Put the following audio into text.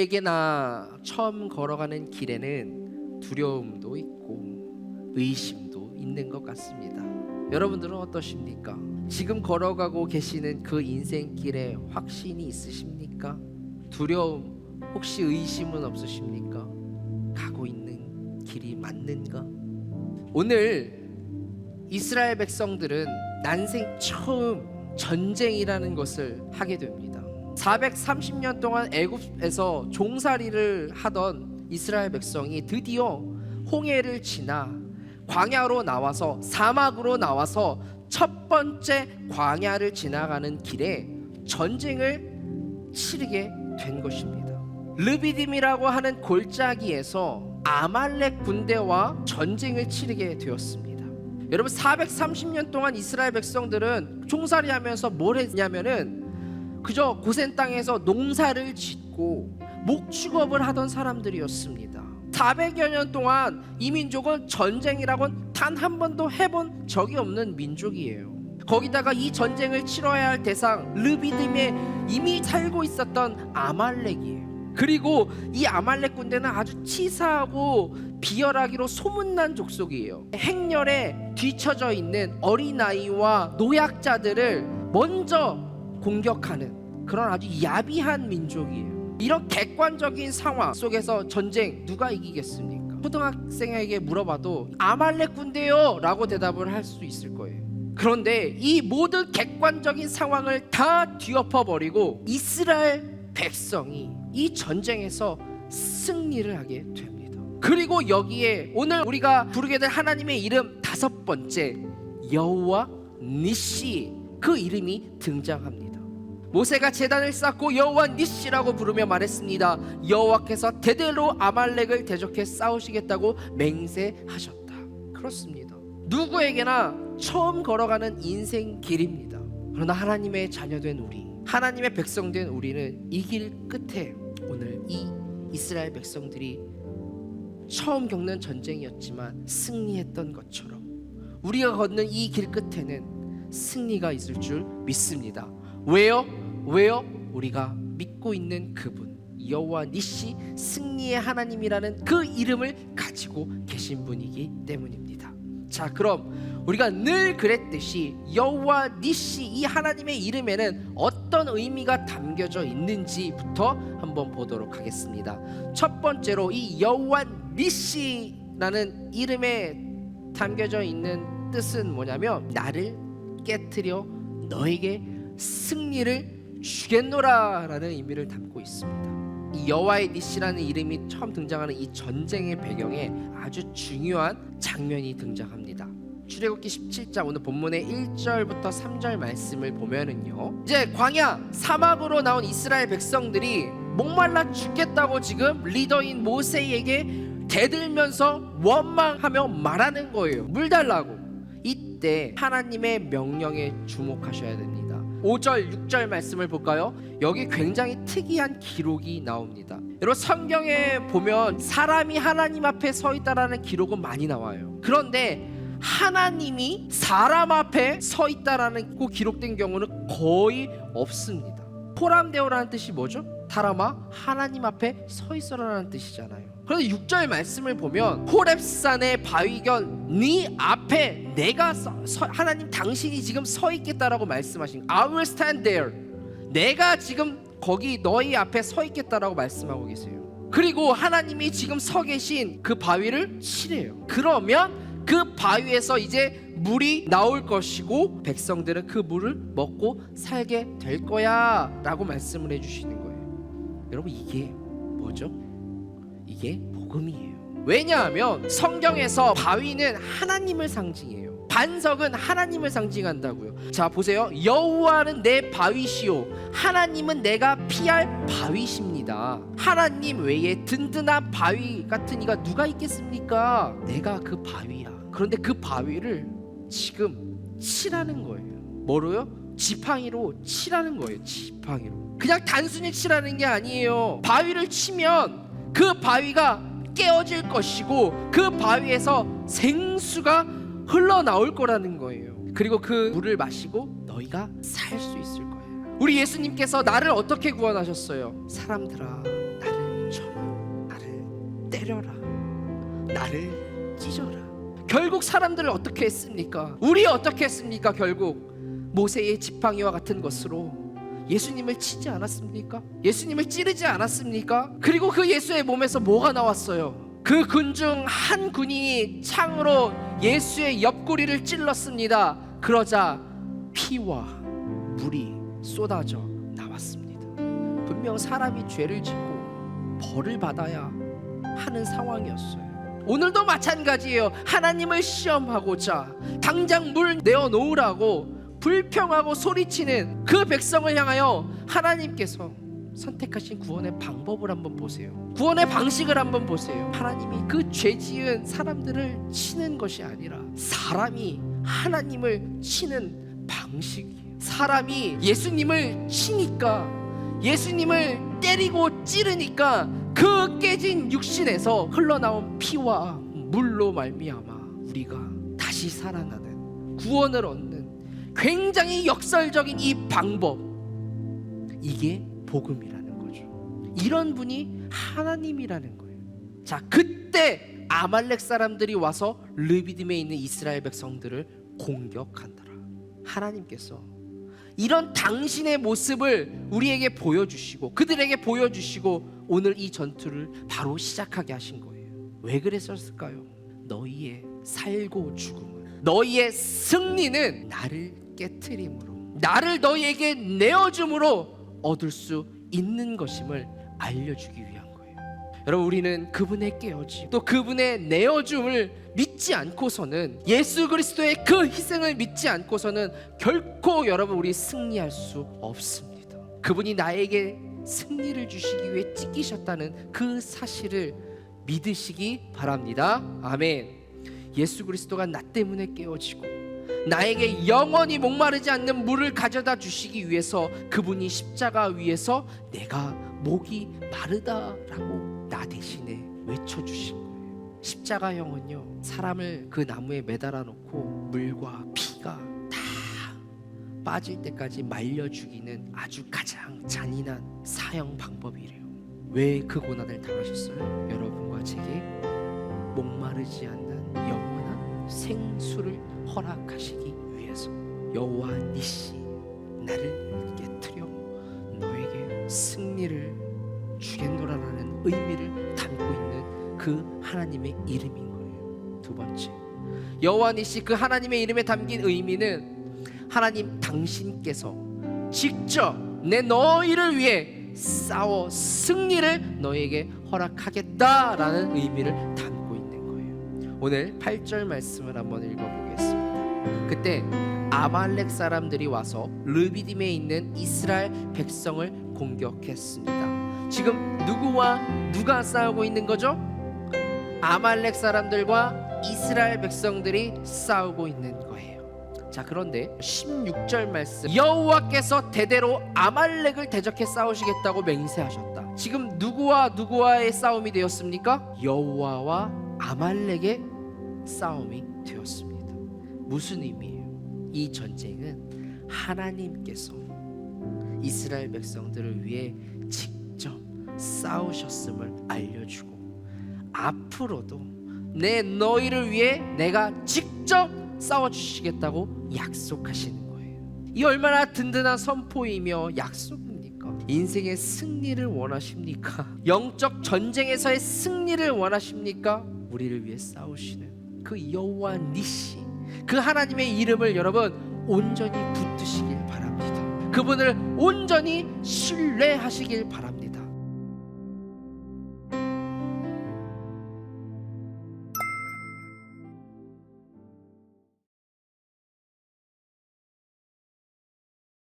누구에게나 처음 걸어가는 길에는 두려움도 있고 의심도 있는 것 같습니다. 여러분들은 어떠십니까? 지금 걸어가고 계시는 그 인생길에 확신이 있으십니까? 두려움, 혹시 의심은 없으십니까? 가고 있는 길이 맞는가? 오늘 이스라엘 백성들은 난생 처음 전쟁이라는 것을 하게 됩니다. 430년 동안 애굽에서 종살이를 하던 이스라엘 백성이 드디어 홍해를 지나 광야로 나와서, 사막으로 나와서 첫 번째 광야를 지나가는 길에 전쟁을 치르게 된 것입니다. 르비딤이라고 하는 골짜기에서 아말렉 군대와 전쟁을 치르게 되었습니다. 여러분, 430년 동안 이스라엘 백성들은 종살이하면서 뭘 했냐면은 그저 고센 땅에서 농사를 짓고 목축업을 하던 사람들이었습니다. 400여 년 동안 이 민족은 전쟁이라고는 단 한 번도 해본 적이 없는 민족이에요. 거기다가 이 전쟁을 치러야 할 대상 르비딤에 이미 살고 있었던 아말렉이에요. 그리고 이 아말렉 군대는 아주 치사하고 비열하기로 소문난 족속이에요. 행렬에 뒤처져 있는 어린아이와 노약자들을 먼저 공격하는 그런 아주 야비한 민족이에요. 이런 객관적인 상황 속에서 전쟁 누가 이기겠습니까? 초등학생에게 물어봐도 아말렉 군대요 라고 대답을 할 수 있을 거예요. 그런데 이 모든 객관적인 상황을 다 뒤엎어버리고 이스라엘 백성이 이 전쟁에서 승리를 하게 됩니다. 그리고 여기에 오늘 우리가 부르게 될 하나님의 이름 다섯 번째, 여호와 니시, 그 이름이 등장합니다. 모세가 제단을 쌓고 여호와 니시라고 부르며 말했습니다. 여호와께서 대대로 아말렉을 대적해 싸우시겠다고 맹세하셨다. 그렇습니다. 누구에게나 처음 걸어가는 인생 길입니다. 그러나 하나님의 자녀된 우리, 하나님의 백성된 우리는 이 길 끝에 오늘 이 이스라엘 백성들이 처음 겪는 전쟁이었지만 승리했던 것처럼 우리가 걷는 이 길 끝에는 승리가 있을 줄 믿습니다. 왜요? 우리가 믿고 있는 그분 여호와 니시, 승리의 하나님이라는 그 이름을 가지고 계신 분이기 때문입니다. 자, 그럼 우리가 늘 그랬듯이 여호와 니시, 이 하나님의 이름에는 어떤 의미가 담겨져 있는지부터 한번 보도록 하겠습니다. 첫 번째로 이 여호와 니시라는 이름에 담겨져 있는 뜻은 뭐냐면 나를 깨트려 너에게 승리를 주겠노라 라는 의미를 담고 있습니다. 이 여호와의 니시라는 이름이 처음 등장하는 이 전쟁의 배경에 아주 중요한 장면이 등장합니다. 출애굽기 17장 오늘 본문의 1절부터 3절 말씀을 보면은요, 이제 광야 사막으로 나온 이스라엘 백성들이 목말라 죽겠다고 지금 리더인 모세에게 대들면서 원망하며 말하는 거예요. 물 달라고. 이때 하나님의 명령에 주목하셔야 됩니다. 5절 6절 말씀을 볼까요? 여기 굉장히 특이한 기록이 나옵니다. 여러분, 성경에 보면 사람이 하나님 앞에 서 있다라는 기록은 많이 나와요. 그런데 하나님이 사람 앞에 서 있다라는 그 기록된 경우는 거의 없습니다. 포람되오라는 뜻이 뭐죠? 사람아 하나님 앞에 서 있어라는 뜻이잖아요. 그런데 6절 말씀을 보면 호렙산의 바위견 네 앞에 내가 하나님 당신이 지금 서 있겠다라고 말씀하신 I will stand there, 내가 지금 거기 너희 앞에 서 있겠다라고 말씀하고 계세요. 그리고 하나님이 지금 서 계신 그 바위를 치래요. 그러면 그 바위에서 이제 물이 나올 것이고 백성들은 그 물을 먹고 살게 될 거야 라고 말씀을 해주시는 거예요. 여러분, 이게 뭐죠? 이게 복음이에요. 왜냐하면 성경에서 바위는 하나님을 상징해요. 반석은 하나님을 상징한다고요. 자, 보세요. 여호와는 내 바위시오, 하나님은 내가 피할 바위십니다. 하나님 외에 든든한 바위 같은 이가 누가 있겠습니까? 내가 그 바위야. 그런데 그 바위를 지금 치라는 거예요. 뭐로요? 지팡이로 치라는 거예요. 지팡이로. 그냥 단순히 치라는 게 아니에요. 바위를 치면 그 바위가 깨어질 것이고 그 바위에서 생수가 흘러나올 거라는 거예요. 그리고 그 물을 마시고 너희가 살 수 있을 거예요. 우리 예수님께서 나를 어떻게 구원하셨어요? 사람들아, 나를 쳐라, 나를 때려라, 나를 찢어라. 결국 사람들을 어떻게 했습니까? 우리 어떻게 했습니까? 결국 모세의 지팡이와 같은 것으로 예수님을 치지 않았습니까? 예수님을 찌르지 않았습니까? 그리고 그 예수의 몸에서 뭐가 나왔어요? 그 군 중 한 군인이 창으로 예수의 옆구리를 찔렀습니다. 그러자 피와 물이 쏟아져 나왔습니다. 분명 사람이 죄를 짓고 벌을 받아야 하는 상황이었어요. 오늘도 마찬가지예요. 하나님을 시험하고자 당장 물 내어놓으라고 불평하고 소리치는 그 백성을 향하여 하나님께서 선택하신 구원의 방법을 한번 보세요. 구원의 방식을 한번 보세요. 하나님이 그 죄 지은 사람들을 치는 것이 아니라 사람이 하나님을 치는 방식이에요. 사람이 예수님을 치니까, 예수님을 때리고 찌르니까 그 깨진 육신에서 흘러나온 피와 물로 말미암아 우리가 다시 살아나는, 구원을 얻는 굉장히 역설적인 이 방법, 이게 복음이라는 거죠. 이런 분이 하나님이라는 거예요. 자, 그때 아말렉 사람들이 와서 르비딤에 있는 이스라엘 백성들을 공격한다라. 하나님께서 이런 당신의 모습을 우리에게 보여주시고 그들에게 보여주시고 오늘 이 전투를 바로 시작하게 하신 거예요. 왜 그랬었을까요? 너희의 살고 죽음은, 너희의 승리는 나를 깨트림으로, 나를 너희에게 내어줌으로 얻을 수 있는 것임을 알려주기 위한 거예요. 여러분, 우리는 그분의 깨어짐, 또 그분의 내어줌을 믿지 않고서는, 예수 그리스도의 그 희생을 믿지 않고서는 결코 여러분 우리 승리할 수 없습니다. 그분이 나에게 승리를 주시기 위해 찢기셨다는 그 사실을 믿으시기 바랍니다. 아멘. 예수 그리스도가 나 때문에 깨어지고 나에게 영원히 목마르지 않는 물을 가져다 주시기 위해서 그분이 십자가 위에서 내가 목이 마르다라고 나 대신에 외쳐주신 거예요. 십자가형은요, 사람을 그 나무에 매달아 놓고 물과 피가 다 빠질 때까지 말려 죽이는 아주 가장 잔인한 사형 방법이래요. 왜 그 고난을 당하셨어요? 여러분과 제게 목마르지 않는 영원한 생수를 허락하시기 위해서. 여호와 니시, 나를 깨트려 너에게 승리를 주겠노라라는 의미를 담고 있는 그 하나님의 이름인 거예요. 두 번째, 여호와 니시, 그 하나님의 이름에 담긴 의미는 하나님 당신께서 직접 내 너희를 위해 싸워 승리를 너에게 허락하겠다라는 의미를 담고 있는 거예요. 오늘 8절 말씀을 한번 읽어보겠습니다. 그때 아말렉 사람들이 와서 르비딤에 있는 이스라엘 백성을 공격했습니다. 지금 누구와 누가 싸우고 있는 거죠? 아말렉 사람들과 이스라엘 백성들이 싸우고 있는 거예요. 자, 그런데 16절 말씀, 여호와께서 대대로 아말렉을 대적해 싸우시겠다고 맹세하셨다. 지금 누구와 누구와의 싸움이 되었습니까? 여호와와 아말렉의 싸움이 되었습니다. 무슨 의미예요? 이 전쟁은 하나님께서 이스라엘 백성들을 위해 직접 싸우셨음을 알려주고, 앞으로도 너희를 위해 내가 직접 싸워주시겠다고 약속하시는 거예요. 이 얼마나 든든한 선포이며 약속입니까? 인생의 승리를 원하십니까? 영적 전쟁에서의 승리를 원하십니까? 우리를 위해 싸우시는 그 여호와 니시, 그 하나님의 이름을 여러분 온전히 붙드시길 바랍니다. 그분을 온전히 신뢰하시길 바랍니다.